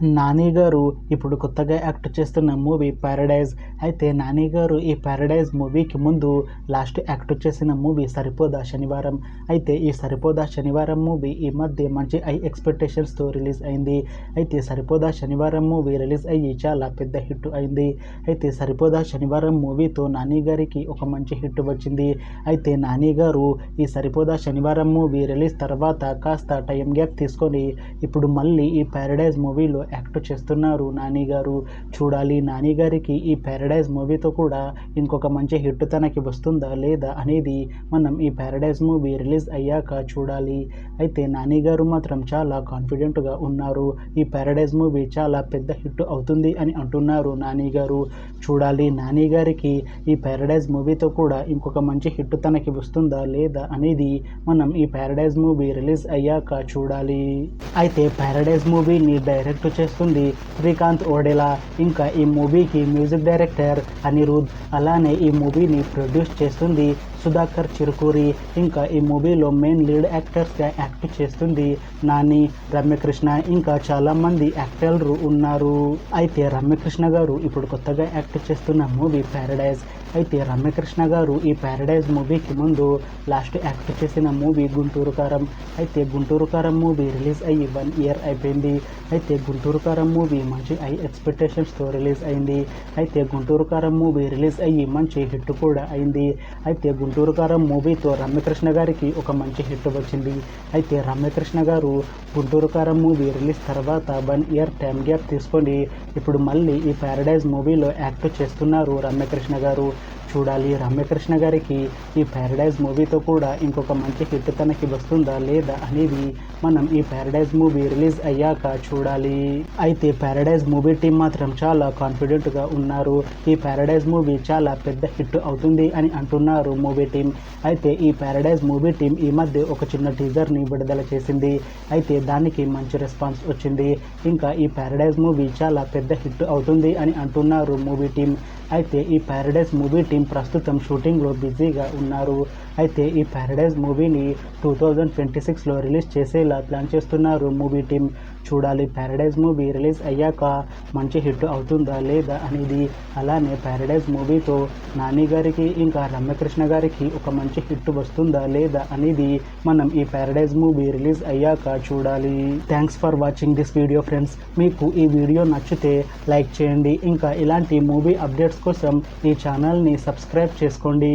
నాని గారు ఇప్పుడు కొత్తగా యాక్ట్ చేస్తున్న మూవీ 'పారడైజ్'. అయితే నాని గారు ఈ 'పారడైజ్' మూవీకి ముందు లాస్ట్ యాక్ట్ చేసిన మూవీ 'సరిపోదా శనివారం'. అయితే ఈ 'సరిపోదా శనివారం' మూవీ ఈ మధ్య మంచి హై ఎక్స్పెక్టేషన్స్తో రిలీజ్ అయింది. అయితే 'సరిపోదా శనివారం' మూవీ రిలీజ్ అయ్యి చాలా పెద్ద హిట్ అయింది. అయితే 'సరిపోదా శనివారం' మూవీతో నాని గారికి ఒక మంచి హిట్ వచ్చింది. అయితే నాని గారు ఈ 'సరిపోదా శనివారం' మూవీ రిలీజ్ తర్వాత కాస్త టైం గ్యాప్ తీసుకొని ఇప్పుడు మళ్ళీ ఈ 'పారడైజ్' మూవీలో యాక్ట్ చేస్తున్నారు నాని గారు. చూడాలి నాని గారికి ఈ 'పారడైజ్' మూవీతో కూడా ఇంకొక మంచి హిట్ తనకి వస్తుందా లేదా అనేది మనం ఈ 'పారడైజ్' మూవీ రిలీజ్ అయ్యాక చూడాలి. అయితే నాని గారు మాత్రం చాలా కాన్ఫిడెంట్గా ఉన్నారు. ఈ 'పారడైజ్' మూవీ చాలా పెద్ద హిట్ అవుతుంది అని అంటున్నారు నాని గారు. చూడాలి నాని గారికి ఈ 'పారడైజ్' మూవీతో కూడా ఇంకొక మంచి హిట్ తనకి వస్తుందా లేదా అనేది మనం ఈ 'పారడైజ్' మూవీ రిలీజ్ అయ్యాక చూడాలి. అయితే 'పారడైజ్' మూవీని డైరెక్ట్ చేస్తుంది శ్రీకాంత్ ఓడెలా. ఇంకా ఈ మూవీకి మ్యూజిక్ డైరెక్టర్ అనిరుద్. అలానే ఈ మూవీని ప్రొడ్యూస్ చేస్తుంది సుధాకర్ చిరుకూరి. ఇంకా ఈ మూవీలో మెయిన్ లీడ్ యాక్టర్స్గా యాక్ట్ చేస్తుంది నాని, రమ్యకృష్ణ, ఇంకా చాలామంది యాక్టర్లు ఉన్నారు. అయితే రమ్యకృష్ణ గారు ఇప్పుడు కొత్తగా యాక్ట్ చేస్తున్న మూవీ 'పారడైజ్'. అయితే రమ్యకృష్ణ గారు ఈ 'పారడైజ్' మూవీకి ముందు లాస్ట్ యాక్ట్ చేసిన మూవీ 'గుంటూరు కారం'. అయితే 'గుంటూరు కారం' మూవీ రిలీజ్ అయ్యి 1 year అయిపోయింది. అయితే 'గుంటూరు కారం' మూవీ మంచి హై ఎక్స్పెక్టేషన్స్తో రిలీజ్ అయింది. అయితే 'గుంటూరు కారం' మూవీ రిలీజ్ అయ్యి మంచి హిట్ కూడా అయింది. అయితే 'గుంటూరు కారం' మూవీతో రమ్యకృష్ణ గారికి ఒక మంచి హిట్ వచ్చింది. అయితే రమ్యకృష్ణ గారు 'గుంటూరు కారం' మూవీ రిలీజ్ తర్వాత 1 year టైం గ్యాప్ తీసుకొని ఇప్పుడు మళ్ళీ ఈ 'పారడైజ్' మూవీలో యాక్ట్ చేస్తున్నారు రమ్యకృష్ణ గారు. చూడాలి రమ్యకృష్ణ గారికి ఈ 'పారడైజ్' మూవీతో కూడా ఇంకొక మంచి హిట్ తనకి వస్తుందా లేదా అనేది మనం ఈ 'పారడైజ్' మూవీ రిలీజ్ అయ్యాక చూడాలి. అయితే 'పారడైజ్' మూవీ టీం మాత్రం చాలా కాన్ఫిడెంట్గా ఉన్నారు. ఈ 'పారడైజ్' మూవీ చాలా పెద్ద హిట్ అవుతుంది అని అంటున్నారు మూవీ టీం. అయితే ఈ 'పారడైజ్' మూవీ టీం ఈ మధ్య ఒక చిన్న టీజర్ని విడుదల చేసింది. అయితే దానికి మంచి రెస్పాన్స్ వచ్చింది. ఇంకా ఈ 'పారడైజ్' మూవీ చాలా పెద్ద హిట్ అవుతుంది అని అంటున్నారు మూవీ టీం. అయితే ఈ 'పారడైజ్' మూవీ టీం ప్రస్తుతం షూటింగ్లో బిజీగా ఉన్నారు. అయితే ఈ 'పారడైజ్' మూవీని 2026లో రిలీజ్ చేసేలా ప్లాన్ చేస్తున్నారు మూవీ టీం. చూడాలి 'పారడైజ్' మూవీ రిలీజ్ అయ్యాక మంచి హిట్ అవుతుందా లేదా అనేది. అలానే 'పారడైజ్' మూవీతో నాని గారికి ఇంకా రమ్యకృష్ణ గారికి ఒక మంచి హిట్ వస్తుందా లేదా అనేది మనం ఈ 'పారడైజ్' మూవీ రిలీజ్ అయ్యాక చూడాలి. Thanks for watching this video friends. మీకు ఈ వీడియో నచ్చితే లైక్ చేయండి. ఇంకా ఇలాంటి మూవీ అప్డేట్స్ కోసం ఈ ఛానల్ని సబ్స్క్రైబ్ చేసుకోండి.